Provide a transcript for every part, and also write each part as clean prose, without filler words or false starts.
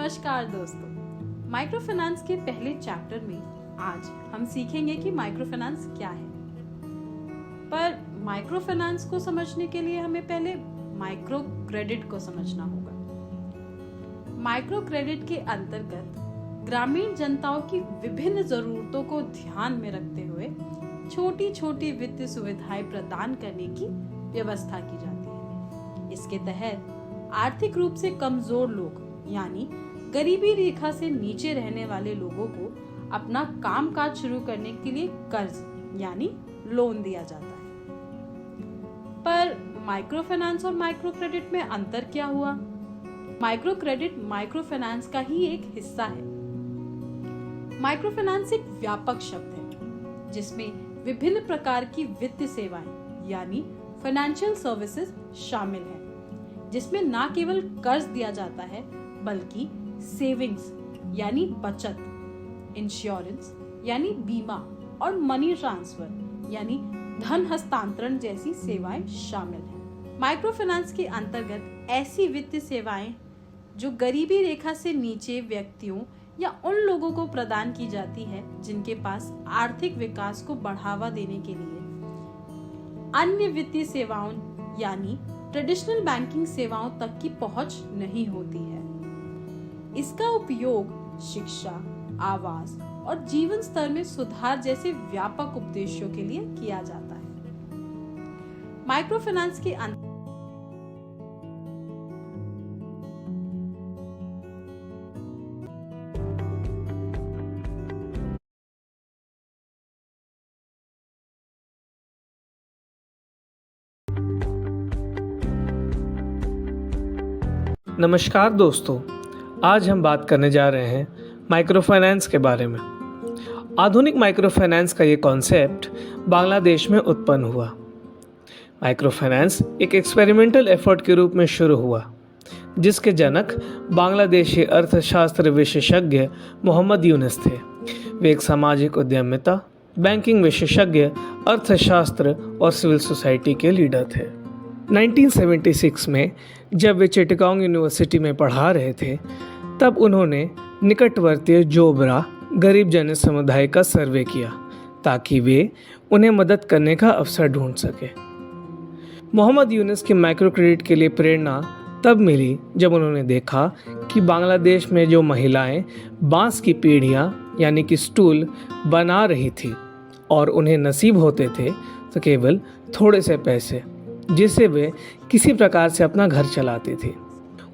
नमस्कार दोस्तों, micro finance के पहले चैप्टर में आज हम सीखेंगे कि माइक्रो फाइनेंस क्या है। पर माइक्रो फाइनेंस को समझने के लिए हमें पहले माइक्रो क्रेडिट को समझना होगा। माइक्रो क्रेडिट के अंतर्गत ग्रामीण जनताओं की विभिन्न जरूरतों को ध्यान में रखते हुए छोटी छोटी वित्तीय सुविधाएं प्रदान करने की व्यवस्था की जाती है। इसके तहत आर्थिक रूप से कमजोर लोग यानी गरीबी रेखा से नीचे रहने वाले लोगों को अपना कामकाज शुरू करने के लिए कर्ज यानी लोन दिया जाता है। पर माइक्रो फाइनेंस और माइक्रो क्रेडिट में अंतर क्या हुआ? माइक्रो क्रेडिट माइक्रो फाइनेंस का ही एक हिस्सा है। माइक्रो फाइनेंस एक व्यापक शब्द है जिसमें विभिन्न प्रकार की वित्तीय सेवाएं यानी फाइनेंशियल सर्विसेज शामिल है, जिसमें न केवल कर्ज दिया जाता है बल्कि सेविंग्स यानी बचत, इंश्योरेंस यानी बीमा और मनी ट्रांसफर यानी धन हस्तांतरण जैसी सेवाएं शामिल हैं। माइक्रो फाइनेंस के अंतर्गत ऐसी वित्तीय सेवाएं जो गरीबी रेखा से नीचे व्यक्तियों या उन लोगों को प्रदान की जाती है जिनके पास आर्थिक विकास को बढ़ावा देने के लिए अन्य वित्तीय सेवाओं यानी ट्रेडिशनल बैंकिंग सेवाओं तक की पहुंच नहीं होती है। इसका उपयोग शिक्षा, आवास और जीवन स्तर में सुधार जैसे व्यापक उद्देश्यों के लिए किया जाता है। माइक्रो फाइनेंस के नमस्कार दोस्तों, आज हम बात करने जा रहे हैं माइक्रो फाइनेंस के बारे में। आधुनिक माइक्रो फाइनेंस का ये कॉन्सेप्ट बांग्लादेश में उत्पन्न हुआ। माइक्रो फाइनेंस एक एक्सपेरिमेंटल एफर्ट के रूप में शुरू हुआ, जिसके जनक बांग्लादेशी अर्थशास्त्र विशेषज्ञ मोहम्मद यूनुस थे। वे एक सामाजिक उद्यमिता, बैंकिंग विशेषज्ञ, अर्थशास्त्र और सिविल सोसाइटी के लीडर थे। 1976 में जब वे चिटगांग यूनिवर्सिटी में पढ़ा रहे थे, तब उन्होंने निकटवर्ती जोबरा गरीब जन समुदाय का सर्वे किया ताकि वे उन्हें मदद करने का अवसर ढूंढ सके। मोहम्मद यूनुस की माइक्रो क्रेडिट के लिए प्रेरणा तब मिली जब उन्होंने देखा कि बांग्लादेश में जो महिलाएं बांस की पीढ़ियां यानी कि स्टूल बना रही थी और उन्हें नसीब होते थे तो केवल थोड़े से पैसे, जिससे वे किसी प्रकार से अपना घर चलाती थी।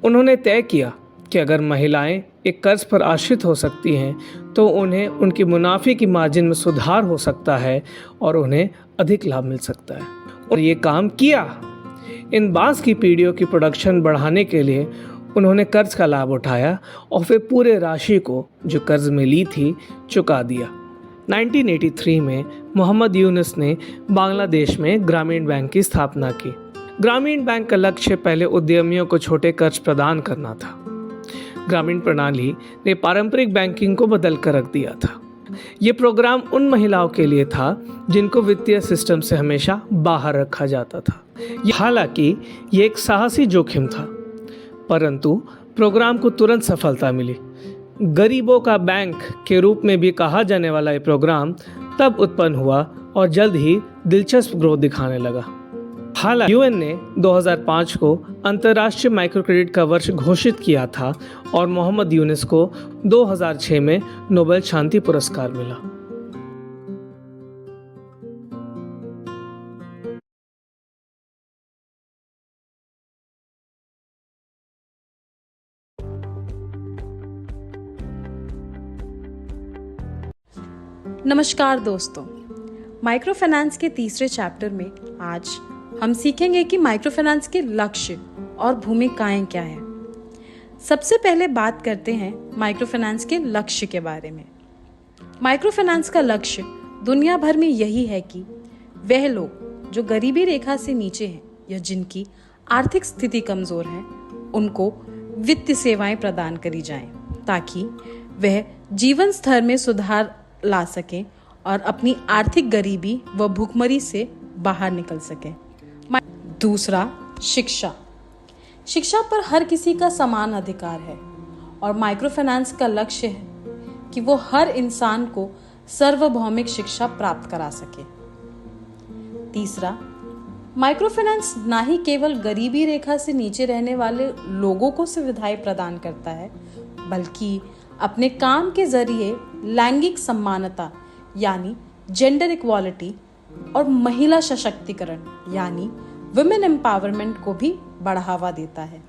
उन्होंने तय किया कि अगर महिलाएं एक कर्ज पर आश्रित हो सकती हैं तो उन्हें उनकी मुनाफे की मार्जिन में सुधार हो सकता है और उन्हें अधिक लाभ मिल सकता है। और ये काम किया। इन बांस की पीढ़ियों की प्रोडक्शन बढ़ाने के लिए उन्होंने कर्ज का लाभ उठाया और फिर पूरे राशि को जो कर्ज में ली थी चुका दिया। 1983 में मोहम्मद यूनुस ने बांग्लादेश में ग्रामीण बैंक की स्थापना की। ग्रामीण बैंक का लक्ष्य पहले उद्यमियों को छोटे कर्ज प्रदान करना था। ग्रामीण प्रणाली ने पारंपरिक बैंकिंग को बदल कर रख दिया था। ये प्रोग्राम उन महिलाओं के लिए था जिनको वित्तीय सिस्टम से हमेशा बाहर रखा जाता था। हालांकि ये एक साहसी जोखिम था, परंतु प्रोग्राम को तुरंत सफलता मिली। गरीबों का बैंक के रूप में भी कहा जाने वाला ये प्रोग्राम तब उत्पन्न हुआ और जल्द ही दिलचस्प ग्रोथ दिखाने लगा। हालांकि यूएन ने 2005 को अंतर्राष्ट्रीय माइक्रो क्रेडिट का वर्ष घोषित किया था और मोहम्मद यूनुस को 2006 में नोबेल शांति पुरस्कार मिला। नमस्कार दोस्तों, माइक्रो फाइनेंस के तीसरे चैप्टर में आज हम सीखेंगे कि माइक्रो फाइनेंस के लक्ष्य और भूमिकाएं क्या हैं। सबसे पहले बात करते हैं माइक्रो फाइनेंस के लक्ष्य के बारे में। माइक्रो फाइनेंस का लक्ष्य दुनिया भर में यही है कि वह लोग जो गरीबी रेखा से नीचे हैं या जिनकी आर्थिक स्थिति कमजोर है, उनको वित्तीय सेवाएं प्रदान करी जाएं ताकि वह जीवन स्तर में सुधार ला सकें और अपनी आर्थिक गरीबी व भूखमरी से बाहर निकल सकें। दूसरा, शिक्षा। शिक्षा पर हर किसी का समान अधिकार है और माइक्रो फाइनेंस का लक्ष्य है कि वो हर इंसान को सार्वभौमिक शिक्षा प्राप्त करा सके। तीसरा, माइक्रो फाइनेंस ना ही केवल गरीबी रेखा से नीचे रहने वाले लोगों को सुविधाएं प्रदान करता है, बल्कि अपने काम के जरिए लैंगिक समानता यानी जेंडर इक्वालिटी और महिला सशक्तिकरण यानी वुमेन एम्पावरमेंट को भी बढ़ावा देता है।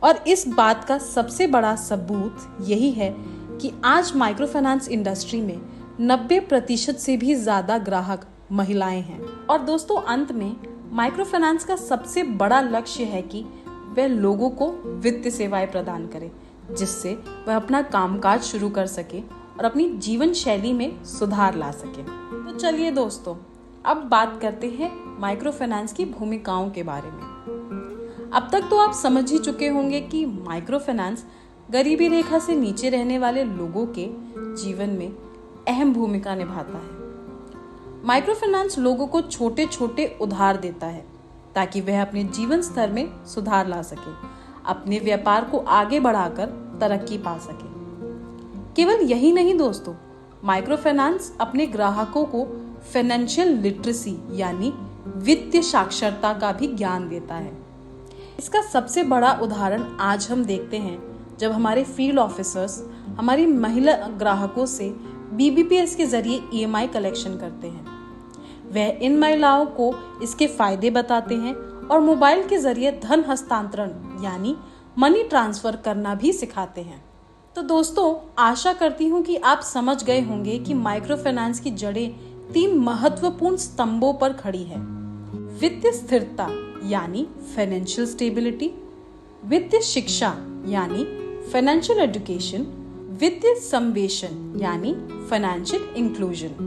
और इस बात का सबसे बड़ा सबूत यही है कि आज माइक्रो फाइनेंस इंडस्ट्री में 90% से भी ज्यादा ग्राहक महिलाएं हैं। और दोस्तों, अंत में माइक्रो फाइनेंस का सबसे बड़ा लक्ष्य है कि वह लोगों को वित्तीय सेवाएं प्रदान करे, जिससे वह अपना कामकाज शुरू कर सके और अपनी जीवन शैली में सुधार ला सके। तो चलिए दोस्तों, अब बात करते हैं माइक्रो फाइनेंस की भूमिकाओं के बारे में। अब तक तो आप समझ ही चुके होंगे कि माइक्रो फाइनेंस गरीबी रेखा से नीचे रहने वाले लोगों के जीवन में अहम भूमिका निभाता है। माइक्रो फाइनेंस लोगों को छोटे छोटे उधार देता है ताकि वह अपने जीवन स्तर में सुधार ला सके, अपने व्यापार को आगे बढ़ाकर तरक्की पा सके। केवल यही नहीं दोस्तों, माइक्रो फाइनेंस अपने ग्राहकों को फाइनेंशियल लिटरेसी यानी वित्तीय साक्षरता का भी ज्ञान देता है। इसका सबसे बड़ा उदाहरण आज हम देखते हैं जब हमारे फील्ड ऑफिसर्स हमारी महिला ग्राहकों से BBPS के जरिए EMI कलेक्शन करते हैं। वह इन महिलाओं को इसके फायदे बताते हैं और मोबाइल के जरिए धन हस्तांतरण यानी मनी ट्रांसफर करना भी सिखाते हैं। तो दोस्तों, आशा करती हूँ कि आप समझ गए होंगे कि माइक्रो फाइनेंस की जड़ें 3 महत्वपूर्ण स्तंभों पर खड़ी है। वित्तीय स्थिरता यानी फाइनेंशियल स्टेबिलिटी, वित्तीय शिक्षा यानी फाइनेंशियल एजुकेशन, वित्तीय संवेशन यानी फाइनेंशियल इंक्लूजन।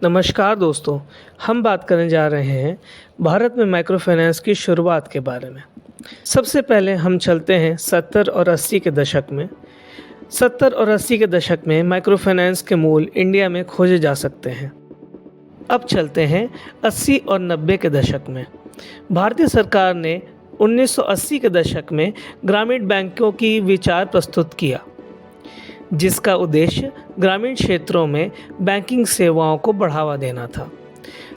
नमस्कार दोस्तों, हम बात करने जा रहे हैं भारत में माइक्रो फाइनेंस की शुरुआत के बारे में। सबसे पहले हम चलते हैं 70 और 80 के दशक में। 70 और 80 के दशक में माइक्रो फाइनेंस के मूल इंडिया में खोजे जा सकते हैं। अब चलते हैं 80 और 90 के दशक में। भारतीय सरकार ने 1980 के दशक में ग्रामीण बैंकों की विचार प्रस्तुत किया, जिसका उद्देश्य ग्रामीण क्षेत्रों में बैंकिंग सेवाओं को बढ़ावा देना था।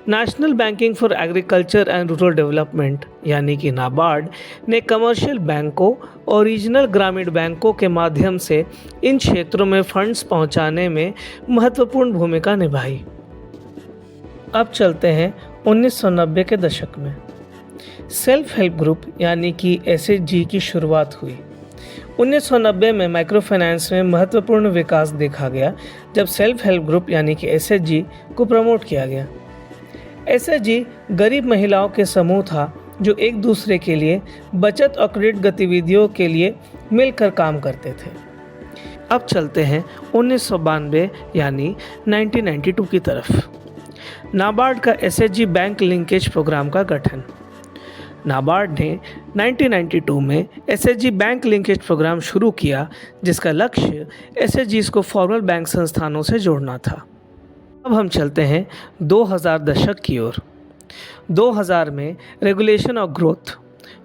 National banking for agriculture and rural development यानी कि नाबार्ड ने कमर्शियल बैंकों और रीजनल ग्रामीण बैंकों के माध्यम से इन क्षेत्रों में फंड्स पहुंचाने में महत्वपूर्ण भूमिका निभाई। अब चलते हैं 1990 के दशक में। सेल्फ हेल्प ग्रुप यानी कि SHG की शुरुआत हुई। 1990 में माइक्रो फाइनेंस में महत्वपूर्ण विकास देखा गया जब सेल्फ हेल्प ग्रुप यानी कि SHG को प्रमोट किया गया। SHG गरीब महिलाओं के समूह था जो एक दूसरे के लिए बचत और क्रेडिट गतिविधियों के लिए मिलकर काम करते थे। अब चलते हैं 1992 यानी 1992 की तरफ। नाबार्ड का SHG बैंक लिंकेज प्रोग्राम का गठन। नाबार्ड ने 1992 में SHG बैंक लिंकेज प्रोग्राम शुरू किया, जिसका लक्ष्य SHGs को फॉर्मल बैंक संस्थानों से जोड़ना था। अब हम चलते हैं 2000 दशक की ओर। 2000 में रेगुलेशन और ग्रोथ।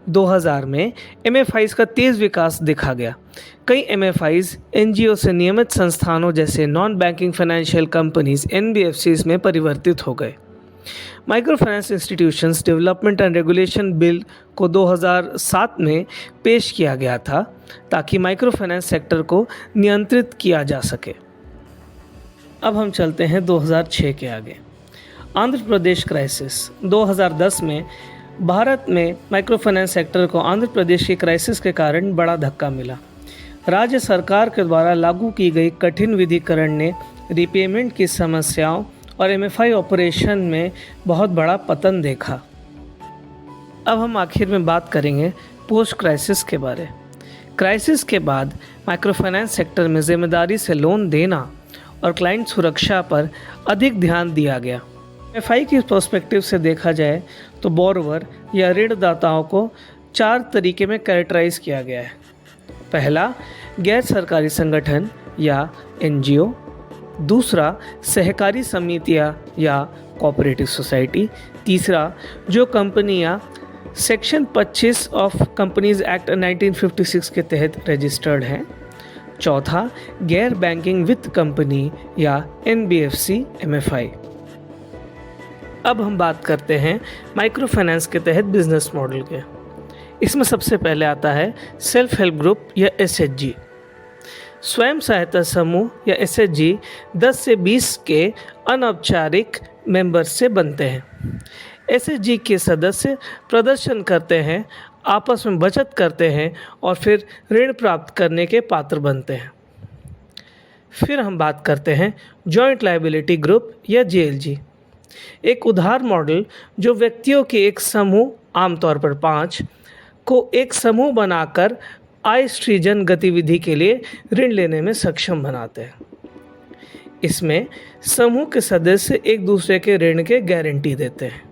2000 में MFIs का तेज़ विकास देखा गया। कई MFIs NGO से नियमित संस्थानों जैसे non banking financial companies NBFCs में परिवर्तित हो गए। Micro finance institutions development and regulation bill को 2007 में पेश किया गया था ताकि माइक्रो फाइनेंस सेक्टर को नियंत्रित किया जा सके। अब हम चलते हैं 2006 के आगे। आंध्र प्रदेश क्राइसिस। 2010 में भारत में माइक्रो फाइनेंस सेक्टर को आंध्र प्रदेश की क्राइसिस के कारण बड़ा धक्का मिला। राज्य सरकार के द्वारा लागू की गई कठिन विधिकरण ने रीपेमेंट की समस्याओं और MFI ऑपरेशन में बहुत बड़ा पतन देखा। अब हम आखिर में बात करेंगे पोस्ट क्राइसिस के बारे। क्राइसिस के बाद माइक्रो फाइनेंस सेक्टर में जिम्मेदारी से लोन देना और क्लाइंट सुरक्षा पर अधिक ध्यान दिया गया। MFI की पर्सपेक्टिव से देखा जाए तो बोरोवर या ऋणदाताओं को 4 तरीके में कैरेक्टराइज किया गया है। पहला, गैर सरकारी संगठन या एनजीओ। दूसरा, सहकारी समितियां या कोऑपरेटिव सोसाइटी। तीसरा, जो कंपनियां सेक्शन 25 ऑफ कंपनीज एक्ट 1956 के तहत रजिस्टर्ड हैं। चौथा, गैर बैंकिंग वित्त कंपनी या एनबीएफसी एमएफआई। अब हम बात करते हैं माइक्रो फाइनेंस के तहत बिजनेस मॉडल के। इसमें सबसे पहले आता है सेल्फ हेल्प ग्रुप या एसएचजी। स्वयं सहायता समूह या एसएचजी 10 से 20 के अनौपचारिक मेंबर्स से बनते हैं। एसएचजी के सदस्य प्रदर्शन करते हैं, आपस में बचत करते हैं और फिर ऋण प्राप्त करने के पात्र बनते हैं। फिर हम बात करते हैं जॉइंट लायबिलिटी ग्रुप या जेएलजी। एक उधार मॉडल जो व्यक्तियों के एक समूह, आमतौर पर 5, को एक समूह बनाकर आय सृजन गतिविधि के लिए ऋण लेने में सक्षम बनाते हैं। इसमें समूह के सदस्य एक दूसरे के ऋण के गारंटी देते हैं।